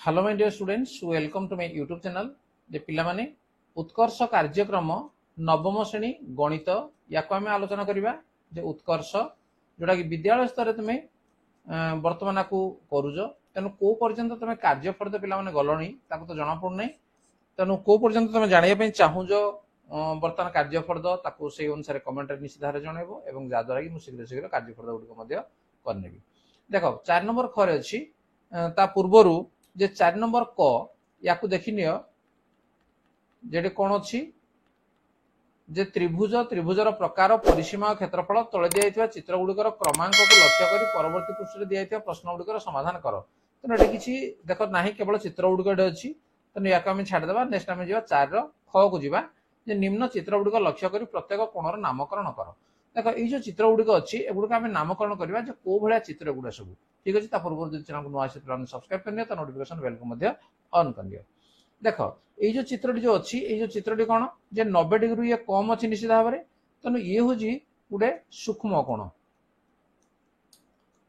Hello my dear students, welcome to my YouTube channel. जे पिला माने उत्कर्ष कार्यक्रम नवम श्रेणी गणित या आम आलोचना करवा। जे उत्कर्ष जोटा कि विद्यालय स्तर तुम बर्तमान को करुच, तेणु को पर्यंत तुम कार्यफल तो पिला गलनी तो जना पड़ना। तेणु को पर्यंत तुम जानापी चाहूज बर्तमान कार्यफल से अनुसार कमेंट निश्चित भाव जनइब जहाँद्वारा कि शीघ्र शीघ्र कार्यफल गुड़िक करनेबी। देख 4 नंबर खरे अच्छी ता पूर्वर जे 4 नंबर क या देखी नियो जे कौन अच्छी जे त्रिभुजर प्रकार परिसीमा क्षेत्रफल तले दिया चित्र गुड़िकर क्रमांक को लक्ष्य कर परवर्ती पृष्ठ दिया प्रश्न गुड़िकर समाधान कर। तेणु ये किसी देख ना केवल चित्र गुड़िक अच्छी, तेणु या छाड़देवा। नेक्स्ट आम जा 4 ख को जीवा जे निम्न चित्र गुड़िक लक्ष्य कर प्रत्येक कोणर नामकरण कर। देख ये चित्र गुड़िक अच्छी एगुड़िक आम नामकरण करवा कौ भाया चित्र गुड़ा सब ठीक अच्छे। पूर्व जो चैनल को नुआ सब्सक्राइब करनी तो नोटिफिकेशन बेल को ऑन कर दियो। देख ये जो चित्रटी जो अच्छी ये चित्रटी कौन जे 90 डिग्री ये कम अच्छी निश्चित भाव में, तेणु ये हूँ गोटे सूक्ष्म कोण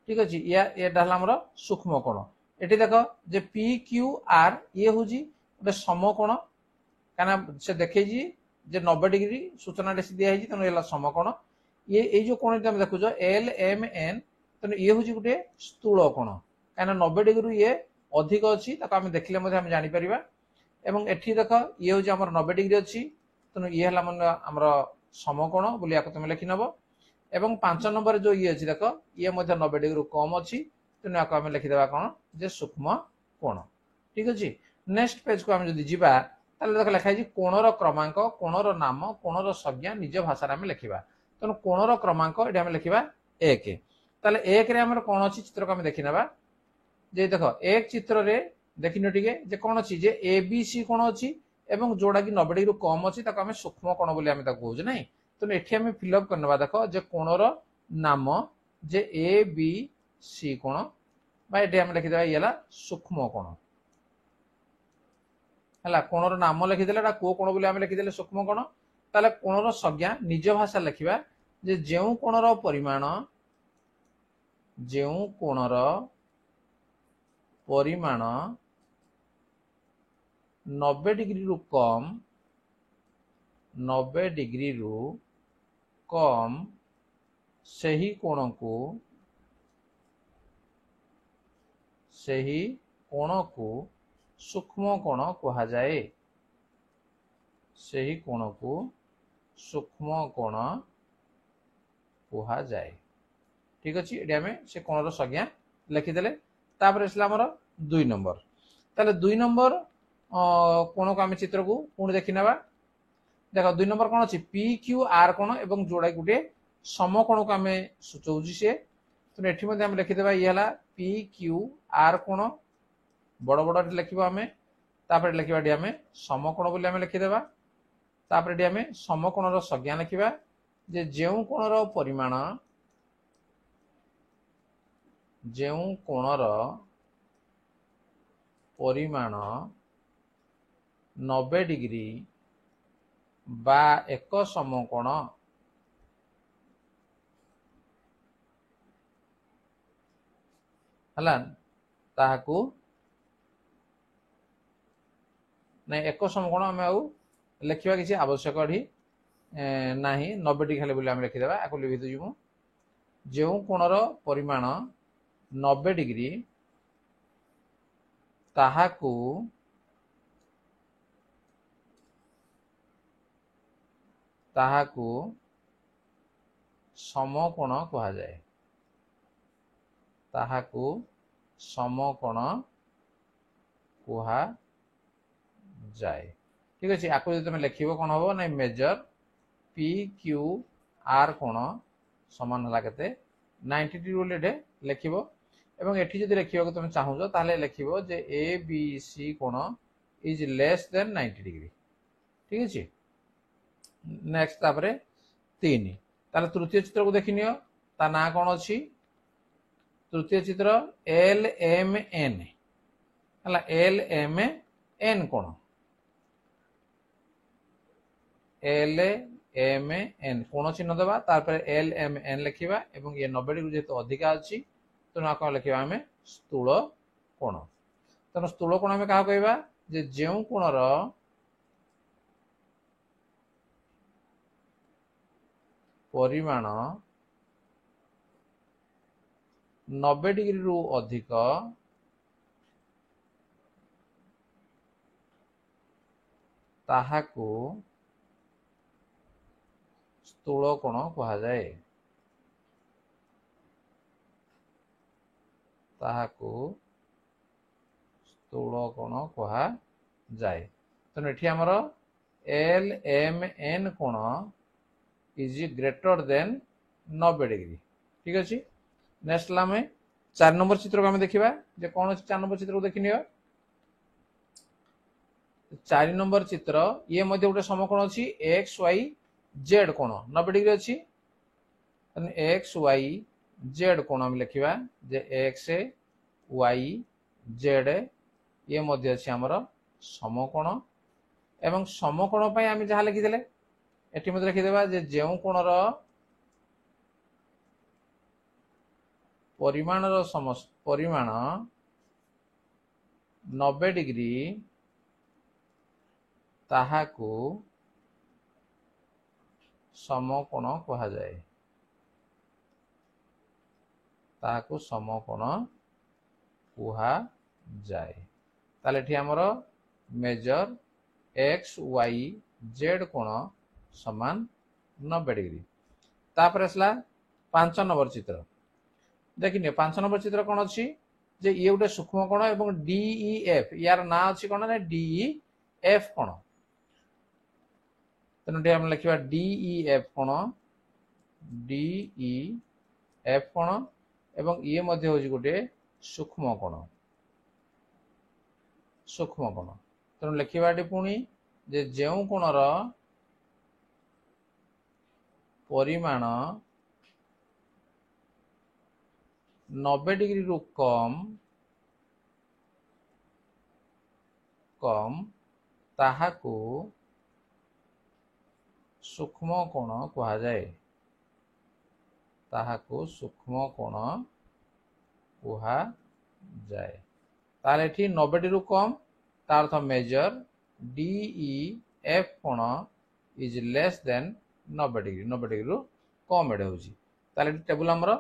ठीक अच्छे। ये सूक्ष्म कोण ये देख जे पी क्यू आर ये हूँ गोटे समकोण कहीं से देखे जे 90 डिग्री सूचना दिखाई तेणु ये समकोण। ये जो कोण देखुच एल एम एन, तेणु ये हूँ गोटे स्थूल कोण कहीं 90 डिग्री ये अधिक अच्छी आम देखने आम जापर। एवं एठी देख ये हूँ आम 90 डिग्री अच्छी, तेणु ये आमर समकोण बोली तुम लिखि नब। एवं 5 नंबर जो ये अच्छी देख ये 90 डिग्री कम अच्छी, तेणु या आम लिखिदेवा कौन जे सूक्ष्म कोण ठीक अच्छे। नेक्स्ट पेज को आम जब जा देख लिखाई कोणर क्रमांक कोणर नाम कोणर संज्ञा निज भाषा आम लिखा। तेणु कोणर क्रमांक ये आम लिखा 1। ताले 1 रे आमर कौन अच्छी चित्र को आम देखी ना जे देख एक चित्र रे देखिन टिके जे कौन अच्छी जे ए बी सी कोण अच्छी एवं जोड़ा कि 90 डिग्री कम अच्छी आम सूक्ष्म कोण बोली आम कहूँ ना। तेणु ये आम फिलअप करना देख जे कोणर नाम जे ए बी सी कोण ये आम लिखिदेवा ये सूक्ष्म कोण है। कोणर नाम लिखिदे को कोण बोली आम लिखिदे सूक्ष्म कोण। ताले कोणर संज्ञा निज भाषा लिखा जे जेउ कोणर परिमाण जेउ कोणर परिमाण 90 डिग्री रु कम 90 डिग्री रु कम सही कोण को सूक्ष्म कोण कहा जाए। सही कोण को सूक्ष्म कोण कहा जाए ठीक अच्छे। ये आम से कोणर संज्ञा लिखिदे। तापर आमर 2 नंबर ताले 2 नंबर कोण को आम चित्र को पुणी देखी ना। देख 2 नंबर कौन अच्छी पी क्यू आर कोण एवं जोड़ा गोटे समकोण को आम सूचाऊँ सी। तेणु ये आम लिखिदेवा ये पी क्यू आर कोण बड़ बड़ लिखा आम तापर लिखा आम समकोण बोली आम लिखिदेवा। तापर ये आम समकोणर संज्ञा लिखा जे जेउ कोणर परिमाण जेउ कोणर परिमाण 90 डिग्री बा एक समकोण हला ताहाकू नहीं एक समकोण आम आउ लिखा किसी आवश्यक ना 90 डिग्री खाली बोली आम लिखिदेवा। आपको लिखि दीजिए जो कोणर परिमाण 90 डिग्री ताहाकू ताहाकू समकोण कहा जाए। ताहाकू समकोण कहा जाए ठीक अच्छे। आपको जो तुम लिख कौन हम ना मेजर पी क्यू आर कोण सामान है के 90 डिग्री बोले लिख। एवं एठी जदि लिखा तुम चाहूज ताले लिखिबो जे ए बी सी कोण इज लेस देन 90 डिग्री ठीक अच्छे। नेक्स्ट तापरे 3 ताले तृतीय चित्र को देखि नियो ता ना कौन अच्छी तृतीय चित्र एल एम एन है। एल एम एन कोण एल एम एन कोण चिन्ह देवा तापर एल एम एन लिखा ये 90 डिग्री जेहेतु अधिका अच्छी तेणु कौन लिखा आम स्थूल कोण। तेणु स्थूल कोण आम क्या कहवा जे जो कोणर परिमाण 90 डिग्री रु अधिक ताहाकू स्थूल कोण कहा जाए। ताहाकू स्थूल कोण कहा जाए। तेणु एठी हमर एल एम एन कोण इज ग्रेटर देन 90 डिग्री। ठीक अच्छे। नेक्स्ट आम 4 नंबर चित्र को आम देखा जे कौन अच्छे 4 नंबर चित्र को देखनी 4 नंबर चित्र ये गोटे समकोण अच्छी एक्स वाई जेड कोण 90 डिग्री अच्छी। एक्स वाई जेड कोण आम लिखा जे एक्स वाई जेड ये अच्छी आमर समकोण एवं समकोण आम जहाँ लिखिदे एटी मत लिखिदेबा जे जो कोणर परिमाण 90 डिग्री ताहाकू समकोण कहा जाए। ताहाकू समकोण कहा जाए। ताले एठी हमर मेजर एक्स वाई जेड कोण समान 90 डिग्री। तापर असला 5 नंबर चित्र देखिए 5 नंबर चित्र कौन अच्छी जे ये गोटे सूक्ष्म कोण एवं डीईएफ यार ना अच्छी कौन ना डीईएफ कोण। तेणु आम लिखा डीईएफ कोण डीईएफ कोण एवं ये मध्य होची गोटे सूक्ष्म कोण सूक्ष्म कोण। तेणु लिखा पुणी जे जो कोणर परिमाण 90 डिग्री रु कम ताहाकू सूक्ष्म कोण कहा जाए। ताहाकू सूक्ष्म कोण कहा जाए। ताले एठी 90 डिग्री रु कम तार अर्थ मेजर डीईएफ कोण इज लेस देन 90 डिग्री रु कम एडे होची। ताले टेबल हमर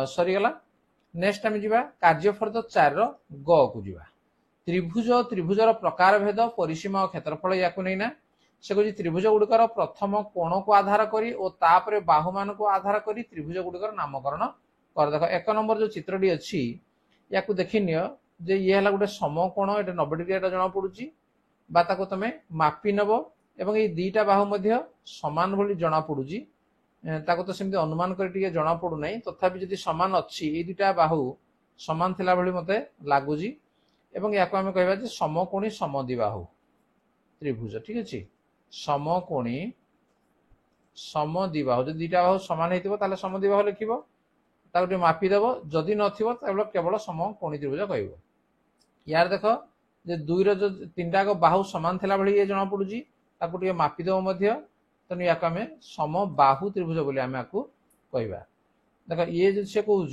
सरीगला। नेक्स्ट आम जा कार्यफर्द 4 ग को जा त्रिभुजर प्रकार भेद परिसीमा और क्षेत्रफल या नहींना से कह त्रिभुज गुड़िकर प्रथम कोण को आधार करी और तापर बाहु मान को आधार करी त्रिभुज गुड़िकर नामकरण कर। देख 1 नंबर जो चित्रटी अच्छी या देखी नियो जे ये है गोटे समकोण ये 90 डिग्री जना पड़ी तुम मापी नब एवं ये दुईटा बाहु मध्य समान भली जना पड़ी ताको तो सेमती अनुमान कर जना पड़ूना तथापि जदि समान अच्छी ये दुईटा बाहु समान थिला भली मते लागुजी एवं या आम कहवा जे समकोणी समद्विबाहु त्रिभुज। ठीक अच्छे। समकोणी समद्विबाहु जो दुईटा बाहु समान होता समद्विबाहु लिख मापिदेव जदि नथिबो केवल समकोणी त्रिभुज कह। यार देख जे दुई रो 3टा बाहु समान थिला भली ये जना पड़ुजी ताकू टिके मापिदेव मध्य तेणु या आम समबाहु त्रिभुज बोली आम या कहवा। देख ये जो से कहूँ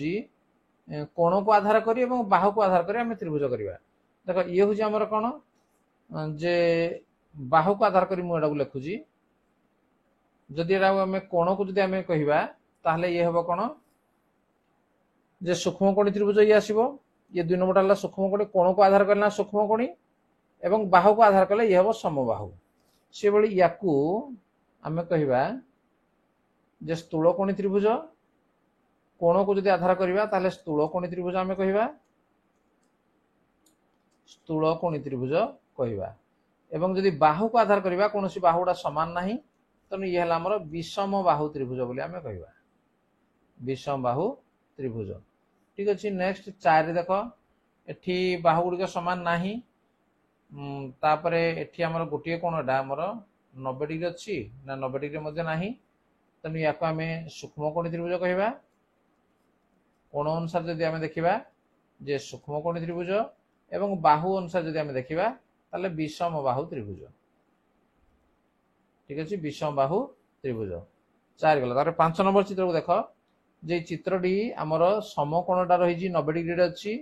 कोण को आधार करी एवं बाहु को आधार करी आम त्रिभुज करवा। देख ये हूँ आमर कौन जे बाहु को आधार करी मुझे लिखुची जदि आम कोण को जदि आम कहवा ताहले ये हम कौन जे सूक्ष्मकोणी त्रिभुज ये आसो ये 2 नंबर सूक्ष्मकोणी कोण को आधार करना सूक्ष्मकोणी एवं बाहु को आधार कले ये हम समबाहु से भली या आम कहवा जे स्थूलकोणी त्रिभुज कोण को जदि आधार करवा ताहले स्थूलकोणी त्रिभुज आम कहवा स्थूलकोणी त्रिभुज कहवा। एवं जदि बाहु को आधार करवा कौन सी बाहुटा समान नहीं तेणु ये है आमर विषम बाहु त्रिभुज बोली आम कहवा विषम बाहु त्रिभुज। ठीक अच्छे। नेक्स्ट 4 देख एठी बाहु गुड़िक समान नहीं तापर एठी आमर गोटे कोणटा आमर 90 डिग्री अच्छी ना 90 डिग्री मध्य नहीं तेणु या आम सूक्ष्मकोणी त्रिभुज कहवा। कोण अनुसार जदि आम देखा जे सूक्ष्मकोणी त्रिभुज एवं बाहु अनुसार जदि आम देखा ताले विषम बाहु त्रिभुज। ठीक अच्छे। विषम बाहु त्रिभुज 4 गला। 5 नंबर चित्र को देख जे चित्रटी आमर समकोणटा रही 90 डिग्री अच्छी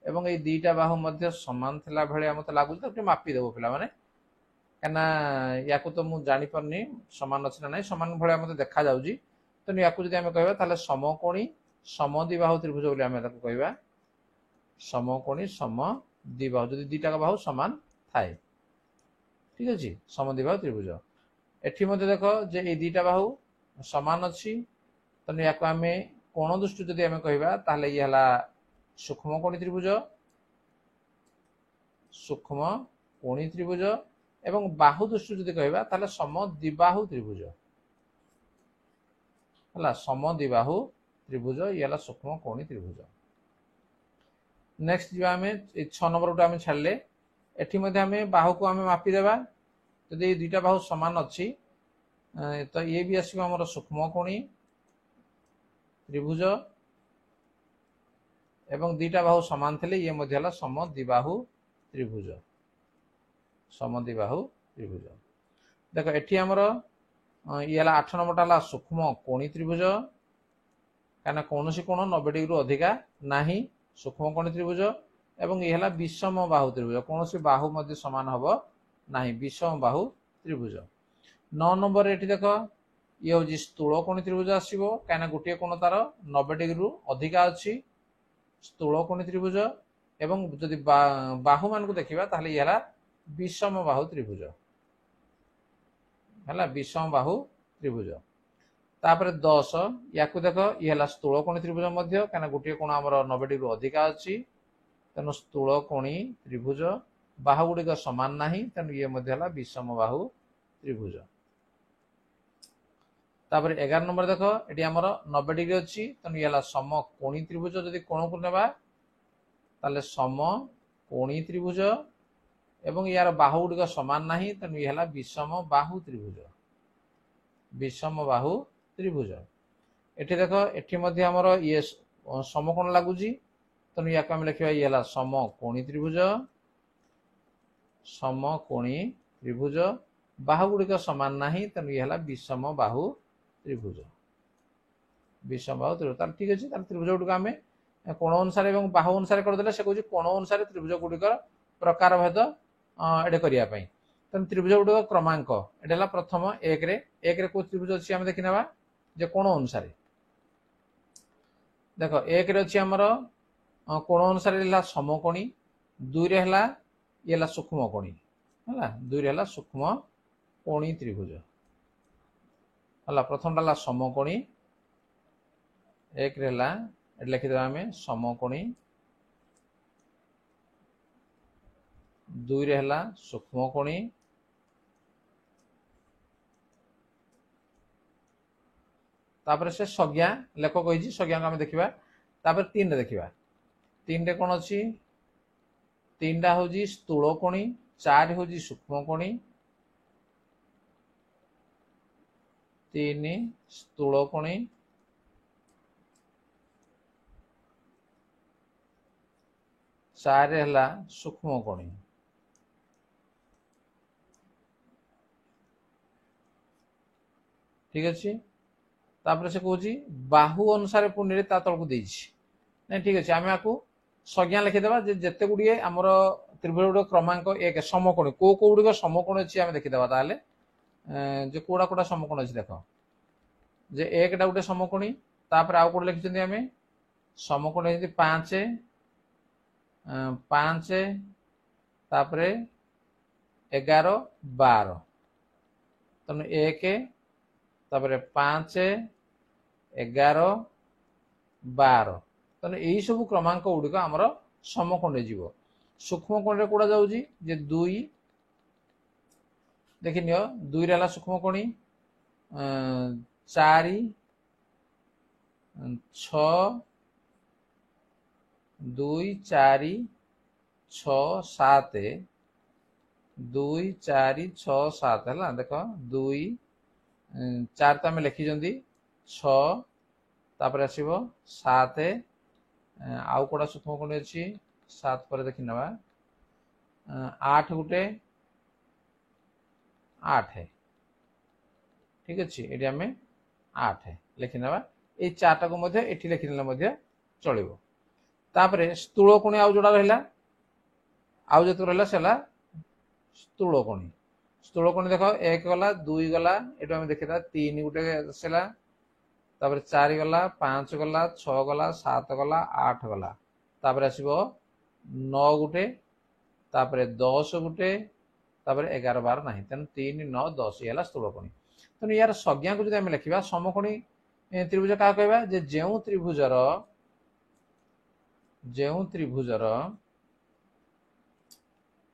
এবং এই দুইটা বাহু ମଧ୍ୟ ସମାନ ଥିଲା ଭଳିଆ ମତେ ଲାଗୁଛି। ତ ଟିକେ ମାପି ଦେବ ପିଲାମାନେ, କାହିଁକିନା ୟାକୁ ତ ମୁଁ ଜାଣିପାରୁନି ସମାନ ଅଛି ନା ନାହିଁ। ସମାନ ଭଳିଆ ମତେ ଦେଖାଯାଉଛି। ତେଣୁ ୟାକୁ ଯଦି ଆମେ କହିବା ତାହେଲେ ସମକୋଣୀ ସମଦ୍ୱିବାହୁ ତ୍ରିଭୁଜ ବୋଲି ଆମେ ତାକୁ କହିବା। ସମକୋଣୀ ସମଦ୍ୱିବାହୁ, ଯଦି ଦିଟାକ ବାହୁ ସମାନ ଥାଏ, ଠିକ ଅଛି, ସମଦ୍ୱିବାହୁ ତ୍ରିଭୁଜ। ଏଠି ମଧ୍ୟ ଦେଖ ଯେ ଏଇ ଦିଟା ବାହୁ ସମାନ ଅଛି, ତେଣୁ ୟାକୁ ଆମେ କୋଣ ଦୃଷ୍ଟି ଯଦି ଆମେ କହିବା ତାହେଲେ ଇଏ ହେଲା ସୂକ୍ଷ୍ମକୋଣୀ ତ୍ରିଭୁଜ, ସୂକ୍ଷ୍ମକୋଣୀ ତ୍ରିଭୁଜ। ଏବଂ ବାହୁ ଦୃଷ୍ଟି ଯଦି କହିବା ତାହେଲେ ସମଦ୍ୱିବାହୁ ତ୍ରିଭୁଜ ହେଲା, ସମଦ୍ୱିବାହୁ ତ୍ରିଭୁଜ, ଇଏ ହେଲା ସୂକ୍ଷ୍ମକୋଣୀ ତ୍ରିଭୁଜ। ନେକ୍ସଟ ଯିବା ଆମେ 6 ନମ୍ବର ଟା ଆମେ ଛାଡ଼ିଲେ। ଏଠି ମଧ୍ୟ ଆମେ ବାହୁକୁ ଆମେ ମାପିଦେବା। ଯଦି ଏଇ ଦୁଇଟା ବାହୁ ସମାନ ଅଛି ତ ଇଏ ବି ଆସିବ ଆମର ସୂକ୍ଷ୍ମକୋଣୀ ତ୍ରିଭୁଜ, ଏବଂ ଦୁଇଟା ବାହୁ ସମାନ ଥିଲେ ଇଏ ମଧ୍ୟ ହେଲା ସମଦ୍ୱିବାହୁ ତ୍ରିଭୁଜ, ସମଦ୍ୱିବାହୁ ତ୍ରିଭୁଜ। ଦେଖ ଏଠି ଆମର ଇଏ ହେଲା 8 ନମ୍ବରଟା ହେଲା ସୂକ୍ଷ୍ମକୋଣୀ ତ୍ରିଭୁଜ, କାହିଁକିନା କୌଣସି କୋଣ 90 ଡିଗ୍ରୀରୁ ଅଧିକା ନାହିଁ, ସୂକ୍ଷ୍ମକୋଣୀ ତ୍ରିଭୁଜ। ଏବଂ ଇଏ ହେଲା ବିଷମ ବାହୁ ତ୍ରିଭୁଜ, କୌଣସି ବାହୁ ମଧ୍ୟ ସମାନ ହବ ନାହିଁ, ବିଷମ ବାହୁ ତ୍ରିଭୁଜ। 9 ନମ୍ବରରେ ଏଠି ଦେଖ ଇଏ ହଉଛି ସ୍ଥୂଳକୋଣୀ ତ୍ରିଭୁଜ ଆସିବ, କାହିଁକିନା ଗୋଟିଏ କୋଣ ତାର 90 ଡିଗ୍ରୀରୁ ଅଧିକା ଅଛି, ସ୍ଥୂଳକୋଣୀ ତ୍ରିଭୁଜ। ଏବଂ ଯଦି ବାହୁ ମାନଙ୍କୁ ଦେଖିବା ତାହେଲେ ଇଏ ହେଲା ବିଷମ ବାହୁ ତ୍ରିଭୁଜ, ହେଲା ବିଷମ ବାହୁ ତ୍ରିଭୁଜ। ତାପରେ 10 ୟାକୁ ଦେଖ ଇଏ ହେଲା ସ୍ଥୂଳକୋଣୀ ତ୍ରିଭୁଜ ମଧ୍ୟ, କାହିଁକିନା ଗୋଟିଏ କୋଣ ଆମର 90 ଡିଗ୍ରୀରୁ ଅଧିକା ଅଛି, ତେଣୁ ସ୍ଥୂଳକୋଣୀ ତ୍ରିଭୁଜ। ବାହୁ ଗୁଡିକ ସମାନ ନାହିଁ, ତେଣୁ ଇଏ ମଧ୍ୟ ହେଲା ବିଷମ ବାହୁ ତ୍ରିଭୁଜ। ତାପରେ 11 ନମ୍ବର ଦେଖ ଏଠି ଆମର 90 ଡିଗ୍ରୀ ଅଛି, ତେଣୁ ଇଏ ହେଲା ସମକୋଣୀ ତ୍ରିଭୁଜ। ଯଦି କୋଣକୁ ନେବା ତାହେଲେ ସମକୋଣୀ ତ୍ରିଭୁଜ, ଏବଂ ୟାର ବାହୁ ଗୁଡିକ ସମାନ ନାହିଁ, ତେଣୁ ଇଏ ହେଲା ବିଷମ ବାହୁ ତ୍ରିଭୁଜ, ବିଷମ ବାହୁ ତ୍ରିଭୁଜ। ଏଠି ଦେଖ ଏଠି ମଧ୍ୟ ଆମର ଇଏ ସମକୋଣ ଲାଗୁଛି, ତେଣୁ ୟାକୁ ଆମେ ଲେଖିବା ଇଏ ହେଲା ସମକୋଣୀ ତ୍ରିଭୁଜ, ସମକୋଣୀ ତ୍ରିଭୁଜ। ବାହୁ ଗୁଡିକ ସମାନ ନାହିଁ, ତେଣୁ ଇଏ ହେଲା ବିଷମ ବାହୁ ତ୍ରିଭୁଜ, ବିଷମ ବାହୁ ତ୍ରିଭୁଜ। ତାହେଲେ ଠିକ ଅଛି, ତାହେଲେ ତ୍ରିଭୁଜ ଗୁଡିକ ଆମେ କୋଣ ଅନୁସାରେ ଏବଂ ବାହୁ ଅନୁସାରେ କରିଦେଲେ ସେ କହୁଛି କୋଣ ଅନୁସାରେ ତ୍ରିଭୁଜ ଗୁଡିକର ପ୍ରକାର ଭେଦ ଏଠି କରିବା ପାଇଁ। ତେଣୁ ତ୍ରିଭୁଜ ଗୁଡିକ କ୍ରମାଙ୍କ ଏଠି ହେଲା ପ୍ରଥମ 1ରେ କୋଉ ତ୍ରିଭୁଜ ଅଛି ଆମେ ଦେଖିନେବା ଯେ କୋଣ ଅନୁସାରେ। ଦେଖ 1ରେ ଅଛି ଆମର କୋଣ ଅନୁସାରେ ହେଲା ସମକୋଣୀ, 2ରେ ହେଲା ଇଏ ହେଲା ସୂକ୍ଷ୍ମକୋଣୀ, ହେଲା 2ରେ ହେଲା ସୂକ୍ଷ୍ମକୋଣୀ ତ୍ରିଭୁଜ, ହେଲା ପ୍ରଥମଟା ହେଲା ସମକୋଣୀ, 1ରେ ହେଲା ଏଠି ଲେଖିଦେବା ଆମେ ସମକୋଣୀ, 2ରେ ହେଲା ସୂକ୍ଷ୍ମକୋଣୀ, ତାପରେ ସେ ସଂଜ୍ଞା ଲେଖ କହିଛି, ସଂଜ୍ଞାକୁ ଆମେ ଦେଖିବା। ତାପରେ 3ରେ ଦେଖିବା, 3ରେ କଣ ଅଛି, 3ଟା ହଉଛି ସ୍ଥୂଳକୋଣୀ, 4 ହଉଛି ସୂକ୍ଷ୍ମକୋଣୀ, 3 ସ୍ଥୂଳକୋଣୀ, 4 ହେଲା ସୂକ୍ଷ୍ମକୋଣୀ। ଠିକ ଅଛି, ତାପରେ ସେ କହୁଛି ବାହୁ ଅନୁସାରେ ପୁଣିରେ ତା ତଳକୁ ଦେଇଛି। ନାଇଁ ଠିକ ଅଛି, ଆମେ ଆକୁ ସଂଜ୍ଞା ଲେଖିଦେବା ଯେ ଯେତେ ଗୁଡିଏ ଆମର ତ୍ରିଭୁଜ ଗୁଡିକ କ୍ରମାଙ୍କ 1 ସମକୋଣୀ, କୋଉ କୋଉ ଗୁଡିକ ସମକୋଣୀ ଅଛି ଆମେ ଦେଖିଦେବା। ତାହେଲେ ଯେ କୋଉଟା କୋଉଟା ସମକୋଣ ଅଛି ଦେଖ, ଯେ 1ଟା ଗୋଟେ ସମକୋଣୀ, ତାପରେ ଆଉ କୋଉଟା ଲେଖିଛନ୍ତି ଆମେ ସମକୋଣୀ ଯେମିତି 5, ତାପରେ 11, 12, ତେଣୁ 1 ତାପରେ 5, 11, 12, ତେଣୁ ଏଇ ସବୁ କ୍ରମାଙ୍କ ଗୁଡିକ ଆମର ସମକୋଣରେ ଯିବ। ସୂକ୍ଷ୍ମକୋଣୀରେ କୋଉଟା ଯାଉଛି ଯେ 2, ଦେଖିନିଅ 2ରେ ହେଲା ସୂକ୍ଷ୍ମକୋଣୀ, 4, 6, 2, 4, 6, 7, 2, 4, 6, 7 ହେଲା। ଦେଖ 2, 4 ତ ଆମେ ଲେଖିଛନ୍ତି, 6 ତାପରେ ଆସିବ 7, ଆଉ କୋଉଟା ସୂକ୍ଷ୍ମକୋଣୀ ଅଛି 7 ପରେ ଦେଖିନେବା, 8 ଗୋଟେ 8, ଠିକ ଅଛି, ଏଠି ଆମେ 8 ଲେଖିନେବା। ଏଇ 4ଟାକୁ ମଧ୍ୟ ଏଠି ଲେଖିନେଲେ ମଧ୍ୟ ଚଳିବ। तापरे स्थूलकोणी आउ जोड़ा रहा आउ जो रहा से स्थूलकोणी स्थूलकोणी देख एक गला दुई गला ये आम देखा तीन गोटे आसला तापर 4 गला 5 गला 6 गला 7 गला 8 गला तापर आसो 9 गुटे तापर 10 गुटे तापर 11 12 ना तेणु 3 9 10 ये स्थूलकोणी तेणु यार संज्ञा को जो लिखा समकोणी त्रिभुज क्या कहवा जो त्रिभुजर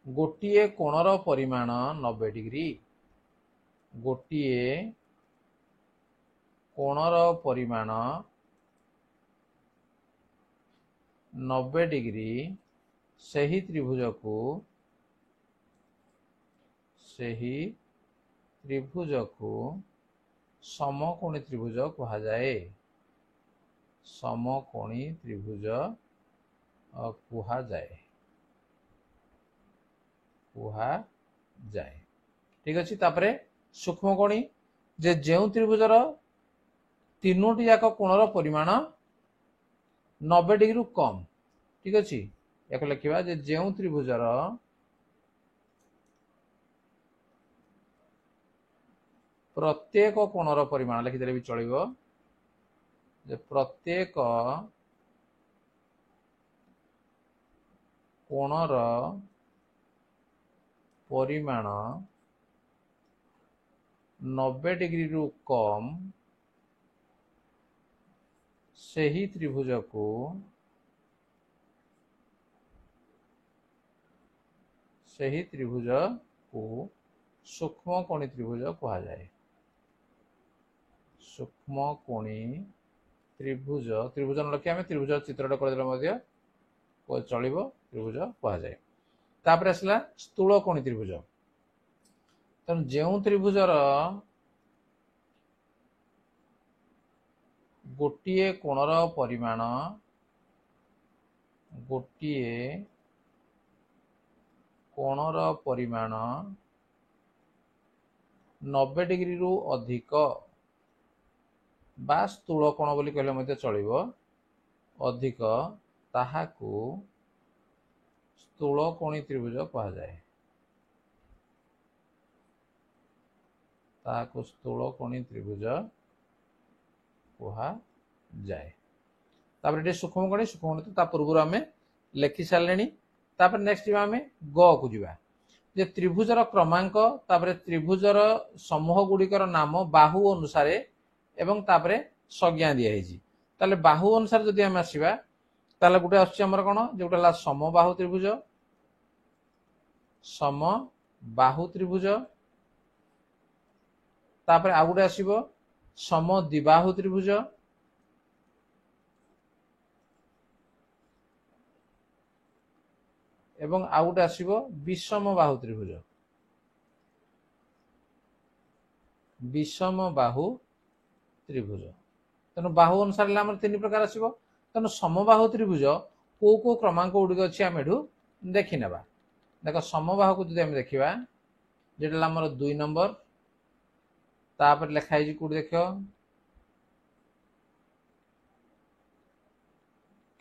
गोटे कोणर परिमाण 90 डिग्री गोटे कोणर परिमाण 90 डिग्री सही त्रिभुज को समकोणी त्रिभुज कहा जाए समकोणी त्रिभुज कहा जाए ठीक अच्छे तापरे सूक्ष्मकोणी जे जो त्रिभुजर तीनोटी जाक कोणर परिमाण 90 डिग्री कम ठीक अच्छे या लिखा जो त्रिभुजर प्रत्येक कोणर परिमाण लिखिदे भी चलो प्रत्येक कोणर परिमाण 90 डिग्री रु कम सही त्रिभुज को सूक्ष्मकोणी त्रिभुज कहा जाए सूक्ष्मकोणी त्रिभुज त्रिभुज न लक्ष्य आम त्रिभुज चित्रटा करदे चलो त्रिभुज कहा जाए तापर आसला स्थूलकोणी त्रिभुज तेणु जो त्रिभुजर गोटे कोणर परिमाण 90 डिग्री रु अधिक बा स्थूल कोण बोली कहले चलो अधिक ताहाकू स्थूलकोणी त्रिभुज कहा जाए स्थूलकोणी त्रिभुज कहा जाए तापर सूक्ष्मकोणी सूक्ष्मकोणी तो पूर्व आम लिखि सारे नेक्स्ट आम ग को जीवा जे त्रिभुजर क्रमांक तापर त्रिभुजर समूह गुड़िकर नाम बाहु अनुसार एवं तापर संज्ञा दिखाई ताले बाहु अनुसार जदि आम आसवा ताले गोटे आमर कौन जो गोटे समबाहु त्रिभुज समबाहु त्रिभुज तापर आ गोटे आसो समद्विबाहु त्रिभुज एवं आ गोटे आसो विषमबाहु त्रिभुज विषमबाहु त्रिभुज तेणु बाहु अनुसार तीन प्रकार आसो तेणु समबाहु त्रिभुज को क्रमांक गुड़िक अच्छी आम एठू देखी ना देख समबाहु को जो देखा जेटा आमर 2 नंबर तापर लिखाई कौट देख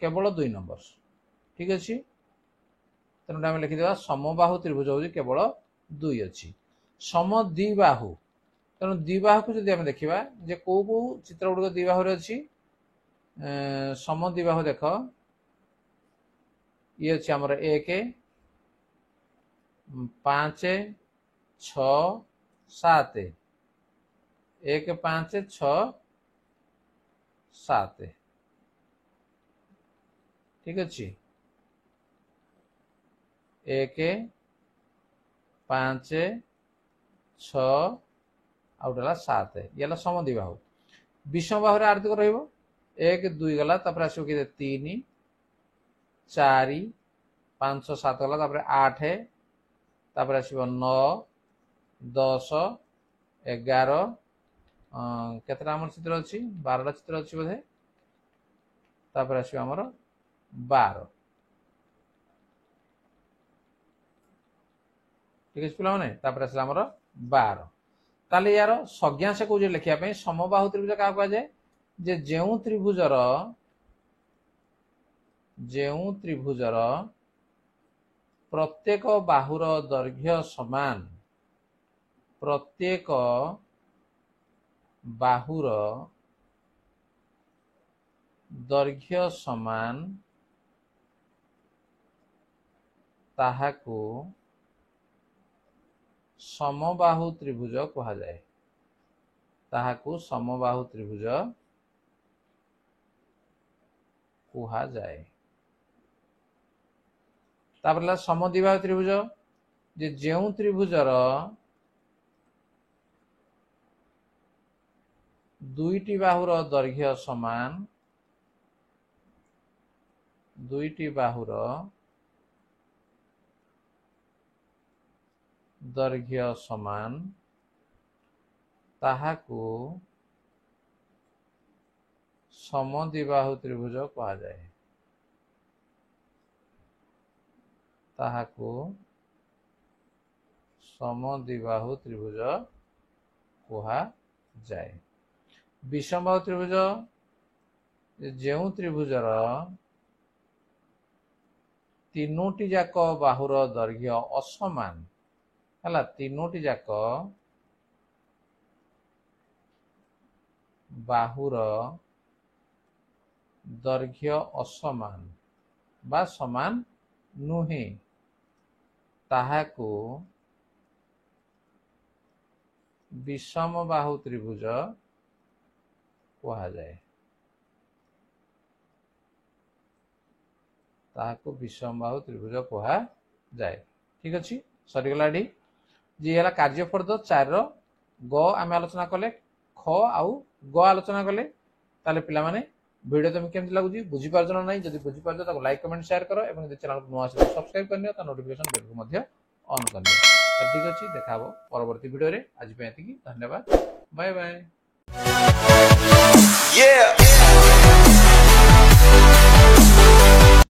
केवल 2 नंबर ठीक अच्छे तेणु आम लिखिदेवा समबाहु त्रिभुज हूँ केवल 2 अच्छी समद्विबाहु तेणु द्विबाहु को जब आम देखा जे को चित्र गुड़िक द्विबाहु अच्छी समद्विबाहु देख ये अच्छी आमर 1 5 6 7 1 5 6 7 ठीक अच्छे 1 5 6 आउटा 7 ये समद्विबाहु विषमबाहु आर्थिक रक 2 गला आसो 3 4 5 7 गला 8 आसो 9 10 11 केतटा आम चित्र अच्छी 12टा चित्र अच्छी बोधे तापर आसो आमर 12 ठीक है पिला माने तापर आसला आमर 12 ताले यार संज्ञा से कौन लिखापी समबाहु त्रिभुज क्या कह जाए जे जो त्रिभुजर ଯେଉଁ ତ୍ରିଭୁଜର ପ୍ରତ୍ୟେକ ବାହୁର ଦୈର୍ଘ୍ୟ ସମାନ, ପ୍ରତ୍ୟେକ ବାହୁର ଦୈର୍ଘ୍ୟ ସମାନ, ତାହାକୁ ସମବାହୁ ତ୍ରିଭୁଜ କୁହାଯାଏ। ତାହାକୁ ସମବାହୁ ତ୍ରିଭୁଜ କୁହାଯାଏ। ତାପରେ ହେଲା ସମଦ୍ୱିବାହୁ ତ୍ରିଭୁଜ, ଯେ ଯେଉଁ ତ୍ରିଭୁଜର ଦୁଇଟି ବାହୁର ଦୈର୍ଘ୍ୟ ସମାନ, ଦୁଇଟି ବାହୁର ଦୈର୍ଘ୍ୟ ସମାନ, ତାହାକୁ ସମଦ୍ୱିବାହୁ ତ୍ରିଭୁଜ କୁହାଯାଏ। ତାହାକୁ ସମଦ୍ୱିବାହୁ ତ୍ରିଭୁଜ କୁହାଯାଏ। ବିଷମବାହୁ ତ୍ରିଭୁଜ, ଯେଉଁ ତ୍ରିଭୁଜର ତିନୋଟି ଯାକ ବାହୁର ଦୈର୍ଘ୍ୟ ଅସମାନ ହେଲା, ତିନୋଟି ଯାକ ବାହୁର ଦୈର୍ଘ୍ୟ ଅସମାନ ବା ସମାନ ନୁହେଁ, ତାହାକୁ ବିଷମବାହୁ ତ୍ରିଭୁଜ କୁହାଯାଏ। ତାହାକୁ ବିଷମବାହୁ ତ୍ରିଭୁଜ କୁହାଯାଏ। ଠିକ ଅଛି, ସରିଗଲା ଏଠି। ଯେ ହେଲା କାର୍ଯ୍ୟଫର୍ଦ 4 ର ଗ ଆମେ ଆଲୋଚନା କଲେ, ଖ ଆଉ ଗ ଆଲୋଚନା କଲେ। ତାହେଲେ ପିଲାମାନେ ভিডিও তুমি কেমতি লাগুଛି বুঝিপারছ না নাই? যদি বুঝিপারছ তাকে লাইক কমেন্ট সেয়ার কর এবং যদি চ্যানেল নূଆ আসলে সবস্ক্রাইব କରିନିଅ, ତା নোটিফিকেশন বেলକୁ ମଧ୍ୟ ଅନ୍ କରିନିଅ। ତ ଠିକ ଅଛି, ଦେଖା ହବ ପରବର୍ତ୍ତୀ ଭିଡିଓରେ। ଆଜି ପାଇଁ ଏତିକି, ଧନ୍ୟବାଦ, ବାଏ ବାଏ।